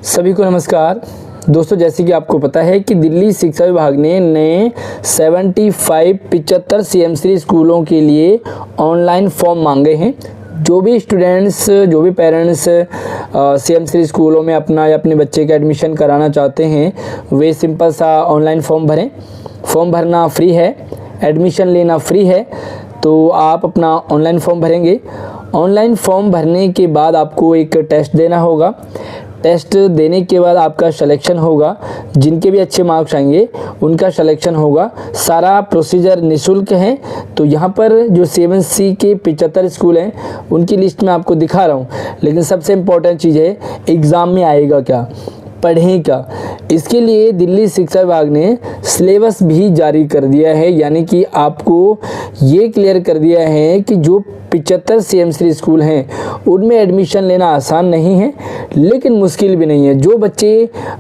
सभी को नमस्कार दोस्तों। जैसे कि आपको पता है कि दिल्ली शिक्षा विभाग ने नए 75 CM3 स्कूलों के लिए ऑनलाइन फॉर्म मांगे हैं। जो भी स्टूडेंट्स, जो भी पेरेंट्स CM3 स्कूलों में अपना या अपने बच्चे का एडमिशन कराना चाहते हैं, वे सिंपल सा ऑनलाइन फॉर्म भरें। फॉर्म भरना फ्री है, एडमिशन लेना फ्री है। तो आप अपना ऑनलाइन फॉर्म भरेंगे। ऑनलाइन फॉर्म भरने के बाद आपको एक टेस्ट देना होगा। टेस्ट देने के बाद आपका सिलेक्शन होगा। जिनके भी अच्छे मार्क्स आएंगे उनका सिलेक्शन होगा। सारा प्रोसीजर निःशुल्क है। तो यहाँ पर जो CMC के 75 स्कूल हैं उनकी लिस्ट में आपको दिखा रहा हूँ। लेकिन सबसे इम्पोर्टेंट चीज़ है, एग्ज़ाम में आएगा क्या, पढ़ें क्या। इसके लिए दिल्ली शिक्षा विभाग ने सिलेबस भी जारी कर दिया है। यानी कि आपको ये क्लियर कर दिया है कि जो 75 CM3 स्कूल हैं उनमें एडमिशन लेना आसान नहीं है, लेकिन मुश्किल भी नहीं है। जो बच्चे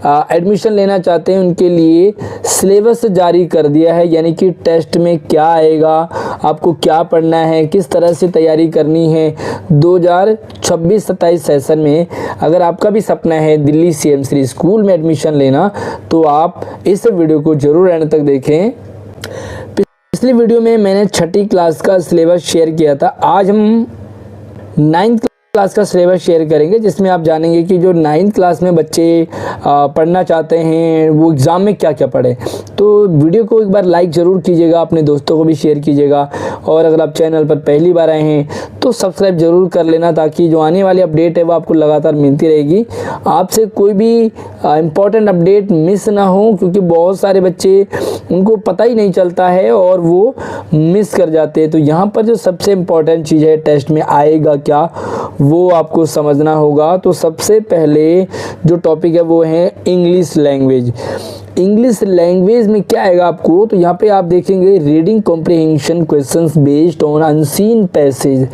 एडमिशन लेना चाहते हैं उनके लिए सिलेबस जारी कर दिया है। यानी कि टेस्ट में क्या आएगा, आपको क्या पढ़ना है, किस तरह से तैयारी करनी है। 2026-27 सेशन में अगर आपका भी सपना है दिल्ली CM3 स्कूल में एडमिशन लेना, तो आप इस वीडियो को ज़रूर एंड तक देखें। पिछली वीडियो में मैंने 6ठी क्लास का सिलेबस शेयर किया था। आज हम 9th क्लास का सिलेबस शेयर करेंगे, जिसमें आप जानेंगे कि जो 9th क्लास में बच्चे पढ़ना चाहते हैं वो एग्ज़ाम में क्या क्या पढ़े। तो वीडियो को एक बार लाइक ज़रूर कीजिएगा, अपने दोस्तों को भी शेयर कीजिएगा। और अगर आप चैनल पर पहली बार आए हैं तो सब्सक्राइब ज़रूर कर लेना, ताकि जो आने वाली अपडेट है वो आपको लगातार मिलती रहेगी। आपसे कोई भी इम्पॉर्टेंट अपडेट मिस ना हो, क्योंकि बहुत सारे बच्चे उनको पता ही नहीं चलता है और वो मिस कर जाते हैं। तो यहाँ पर जो सबसे इम्पॉर्टेंट चीज़ है, टेस्ट में आएगा क्या, वो आपको समझना होगा। तो सबसे पहले जो टॉपिक है वो है इंग्लिश लैंग्वेज। इंग्लिश लैंग्वेज में क्या आएगा आपको, तो यहाँ पे आप देखेंगे reading comprehension questions based on unseen passage.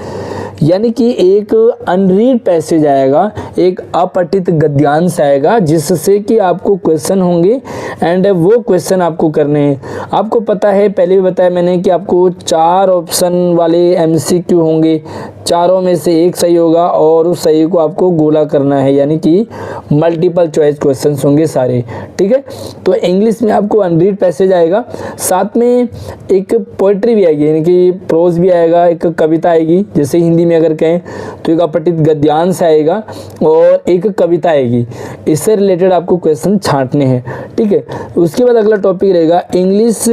यानी कि एक अनरीड पैसेज आएगा, एक अपठित गद्यांश आएगा, जिससे कि आपको क्वेश्चन होंगे एंड वो क्वेश्चन आपको करने हैं। आपको पता है, पहले भी बताया मैंने कि आपको 4 ऑप्शन वाले MCQ होंगे। चारों में से एक सही होगा और उस सही को आपको गोला करना है, यानी कि मल्टीपल चॉइस क्वेश्चंस होंगे सारे। ठीक है, तो इंग्लिश में आपको अनरीड पैसेज आएगा, साथ में एक पोइट्री भी आएगी, यानी कि प्रोज भी आएगा, एक कविता आएगी। जैसे हिंदी में अगर कहें तो एक अपठित गद्यांश आएगा और एक कविता आएगी। इससे रिलेटेड आपको क्वेश्चन छांटने हैं। ठीक है, उसके बाद अगला टॉपिक रहेगा English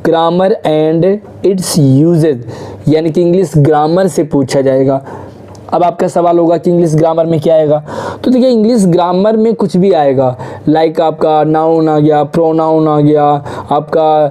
grammar and its usages. यानी कि इंग्लिश ग्रामर से पूछा जाएगा। अब आपका सवाल होगा कि इंग्लिश ग्रामर में क्या आएगा, तो देखिए इंग्लिश ग्रामर में कुछ भी आएगा। लाइक आपका नाउन आ गया, प्रोनाउन आ गया, आपका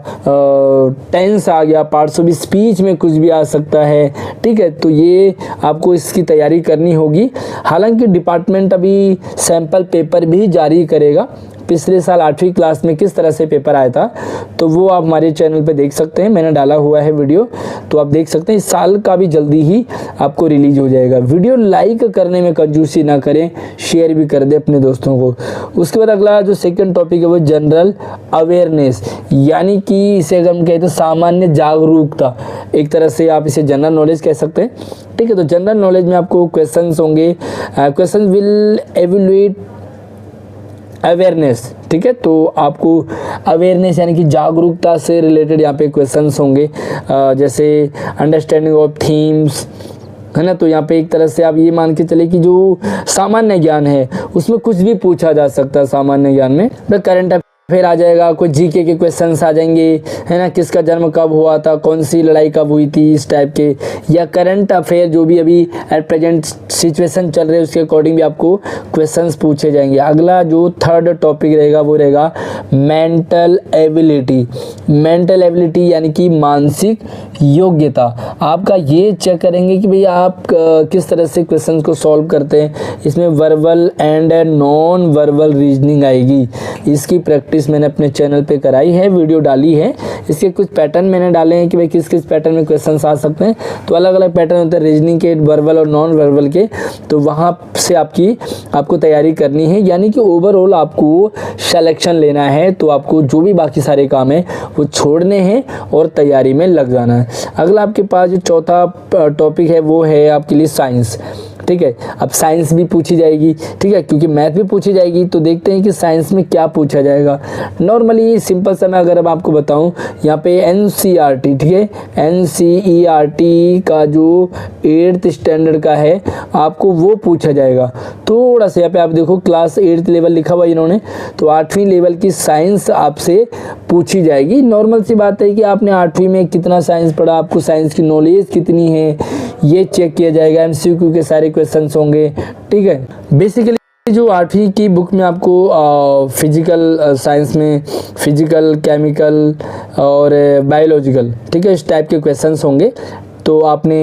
टेंस आ गया, पार्ट्स ऑफ स्पीच में कुछ भी आ सकता है। ठीक है, तो ये आपको इसकी तैयारी करनी होगी। हालांकि डिपार्टमेंट अभी सैम्पल पेपर भी जारी करेगा। पिछले साल 8वीं क्लास में किस तरह से पेपर आया था, तो वो आप हमारे चैनल पे देख सकते हैं। मैंने डाला हुआ है वीडियो, तो आप देख सकते हैं। इस साल का भी जल्दी ही आपको रिलीज हो जाएगा। वीडियो लाइक करने में कंजूसी ना करें, शेयर भी कर दें अपने दोस्तों को। उसके बाद अगला जो सेकंड टॉपिक है वो जनरल अवेयरनेस। यानी कि इसे अगर हम कहते हैं सामान्य जागरूकता, एक तरह से आप इसे जनरल नॉलेज कह सकते हैं। ठीक है, तो जनरल नॉलेज में आपको क्वेश्चन होंगे। Question will evaluate awareness. ठीक है, तो आपको अवेयरनेस यानी कि जागरूकता से रिलेटेड यहाँ पे क्वेश्चंस होंगे। जैसे अंडरस्टैंडिंग ऑफ थीम्स, है ना। तो यहाँ पे एक तरह से आप ये मान के चले कि जो सामान्य ज्ञान है उसमें कुछ भी पूछा जा सकता है। सामान्य ज्ञान में करंट फिर आ जाएगा, कोई जीके के क्वेश्चंस आ जाएंगे, है ना। किसका जन्म कब हुआ था, कौन सी लड़ाई कब हुई थी, इस टाइप के। या करंट अफेयर जो भी अभी एट प्रेजेंट सिचुएशन चल रहे हैं उसके अकॉर्डिंग भी आपको क्वेश्चंस पूछे जाएंगे। अगला जो थर्ड टॉपिक रहेगा वो रहेगा मेंटल एबिलिटी। मेंटल एबिलिटी यानी कि मानसिक योग्यता। आपका ये चेक करेंगे कि भैया आप किस तरह से क्वेश्चंस को सॉल्व करते हैं। इसमें verbal and non verbal reasoning आएगी। इसकी प्रैक्टिस मैंने अपने चैनल पे कराई है, वीडियो डाली है। इसके कुछ पैटर्न मैंने डाले हैं कि भाई किस किस पैटर्न में क्वेश्चंस आ सकते हैं। तो अलग अलग पैटर्न होते हैं रीजनिंग के, वर्बल और नॉन वर्बल के। तो वहाँ से आपको तैयारी करनी है। यानी कि ओवरऑल आपको सिलेक्शन लेना है। तो आपको जो भी बाकी सारे काम है वो छोड़ने हैं और तैयारी में लग जाना है। अगला आपके पास जो चौथा टॉपिक है वो है आपके लिए साइंस। ठीक है। अब साइंस भी पूछी जाएगी, ठीक है, क्योंकि मैथ भी पूछी जाएगी। तो देखते हैं कि साइंस में क्या पूछा जाएगा। नॉर्मली सिंपल सा मैं अगर अब आपको बताऊं, यहाँ पे NCERT, ठीक है, NCERT का जो 8th स्टैंडर्ड का है आपको वो पूछा जाएगा। थोड़ा सा यहाँ पे आप देखो क्लास 8th लेवल लिखा हुआ इन्होंने, तो 8वीं लेवल की साइंस आपसे पूछी जाएगी। नॉर्मल सी बात है कि आपने 8वीं में कितना साइंस पढ़ा, आपको साइंस की नॉलेज कितनी है, ये चेक किया जाएगा। MCQ के सारे क्वेश्चंस होंगे, ठीक है। बेसिकली जो 8वीं की बुक में आपको फिजिकल साइंस में फिजिकल, केमिकल और बायोलॉजिकल, ठीक है, इस टाइप के क्वेश्चंस होंगे। तो आपने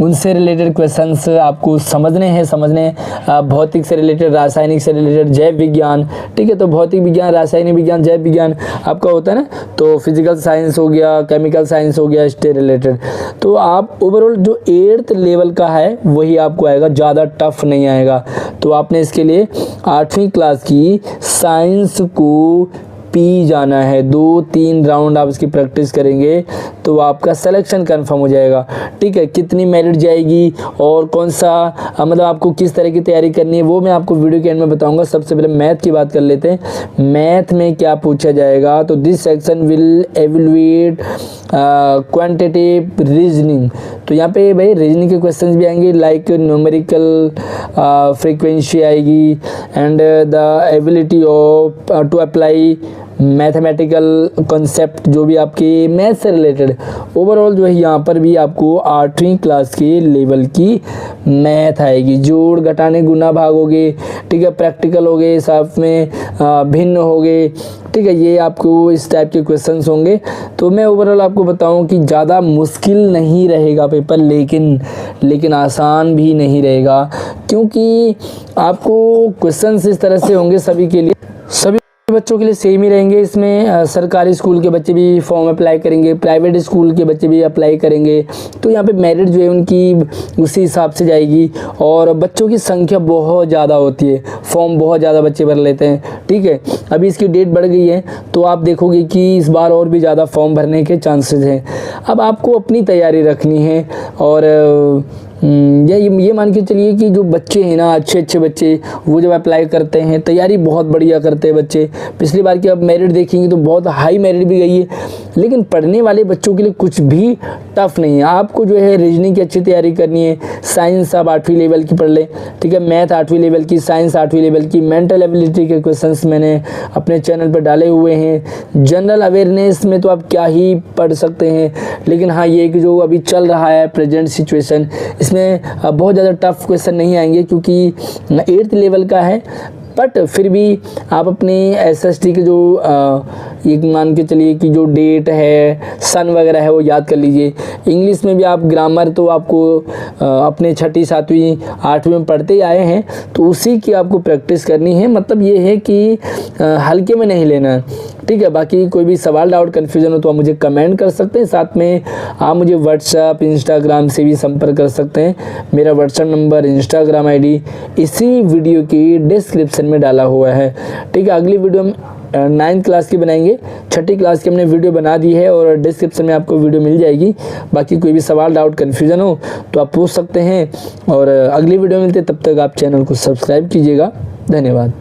उनसे रिलेटेड क्वेश्चंस आपको समझने हैं। भौतिक से रिलेटेड, रासायनिक से रिलेटेड, जैव विज्ञान, ठीक है। तो भौतिक विज्ञान, रासायनिक विज्ञान, जैव विज्ञान आपका होता है ना, तो फिजिकल साइंस हो गया, केमिकल साइंस हो गया, इससे रिलेटेड। तो आप ओवरऑल जो 8th लेवल का है वही आपको आएगा, ज़्यादा टफ नहीं आएगा। तो आपने इसके लिए 8वीं क्लास की साइंस को पी जाना है। 2-3 राउंड आप इसकी प्रैक्टिस करेंगे तो आपका सिलेक्शन कंफर्म हो जाएगा, ठीक है। कितनी मेरिट जाएगी और कौन सा मतलब आपको किस तरह की तैयारी करनी है वो मैं आपको वीडियो के एंड में बताऊंगा। सबसे पहले मैथ की बात कर लेते हैं। मैथ में क्या पूछा जाएगा, तो this section will evaluate quantitative reasoning. तो यहाँ पे भाई रीजनिंग के क्वेश्चंस भी आएंगे, लाइक न्यूमेरिकल फ्रीक्वेंसी आएगी and the ability of to apply mathematical concept, जो भी आपके मैथ से रिलेटेड। ओवरऑल जो है यहाँ पर भी आपको 8वीं क्लास के लेवल की मैथ आएगी। जोड़, घटाने, गुना, भाग हो गए, ठीक है, प्रैक्टिकल हो गए, साथ में भिन्न हो गए, ठीक है। ये आपको इस टाइप के क्वेश्चंस होंगे। तो मैं ओवरऑल आपको बताऊं कि ज़्यादा मुश्किल नहीं रहेगा पेपर, लेकिन आसान भी नहीं रहेगा, क्योंकि आपको क्वेश्चंस इस तरह से होंगे सभी के लिए, सभी बच्चों के लिए सेम ही रहेंगे। इसमें सरकारी स्कूल के बच्चे भी फॉर्म अप्लाई करेंगे, प्राइवेट स्कूल के बच्चे भी अप्लाई करेंगे। तो यहाँ पे मेरिट जो है उनकी उसी हिसाब से जाएगी, और बच्चों की संख्या बहुत ज़्यादा होती है, फॉर्म बहुत ज़्यादा बच्चे भर लेते हैं, ठीक है। अभी इसकी डेट बढ़ गई है तो आप देखोगे कि इस बार और भी ज़्यादा फॉर्म भरने के चांसेस हैं। अब आपको अपनी तैयारी रखनी है, और ये मान के चलिए कि जो बच्चे हैं ना, अच्छे बच्चे, वो जब अप्लाई करते हैं तैयारी बहुत बढ़िया करते हैं बच्चे। पिछली बार की आप मेरिट देखेंगे तो बहुत हाई मेरिट भी गई है, लेकिन पढ़ने वाले बच्चों के लिए कुछ भी टफ नहीं है। आपको जो है रीजनिंग की अच्छी तैयारी करनी है। साइंस आप 8वीं लेवल की पढ़ ले, ठीक है, मैथ 8वीं लेवल की, साइंस 8वीं लेवल की। मेंटल एबिलिटी के क्वेश्चंस मैंने अपने चैनल पर डाले हुए हैं। जनरल अवेयरनेस में तो आप क्या ही पढ़ सकते हैं, लेकिन हाँ ये कि जो अभी चल रहा है प्रेजेंट सिचुएशन, इसमें बहुत ज़्यादा टफ क्वेश्चन नहीं आएंगे, क्योंकि 8th लेवल का है। बट फिर भी आप अपने SST के जो एक मान के चलिए कि जो डेट है, सन वगैरह है, वो याद कर लीजिए। इंग्लिश में भी आप ग्रामर तो आपको अपने 6ठी, 7वीं, 8वीं में पढ़ते ही आए हैं, तो उसी की आपको प्रैक्टिस करनी है। मतलब ये है कि हल्के में नहीं लेना है, ठीक है। बाकी कोई भी सवाल, डाउट, कन्फ्यूजन हो तो आप मुझे कमेंट कर सकते हैं। साथ में आप मुझे व्हाट्सएप, इंस्टाग्राम से भी संपर्क कर सकते हैं। मेरा व्हाट्सएप नंबर, इंस्टाग्राम ID इसी वीडियो की डिस्क्रिप्शन में डाला हुआ है, ठीक है। अगली वीडियो में 9th क्लास की बनाएंगे, 6ठी क्लास की हमने वीडियो बना दी है और डिस्क्रिप्शन में आपको वीडियो मिल जाएगी। बाकी कोई भी सवाल, डाउट, कन्फ्यूजन हो तो आप पूछ सकते हैं, और अगली वीडियो मिलते, तब तक आप चैनल को सब्सक्राइब कीजिएगा। धन्यवाद।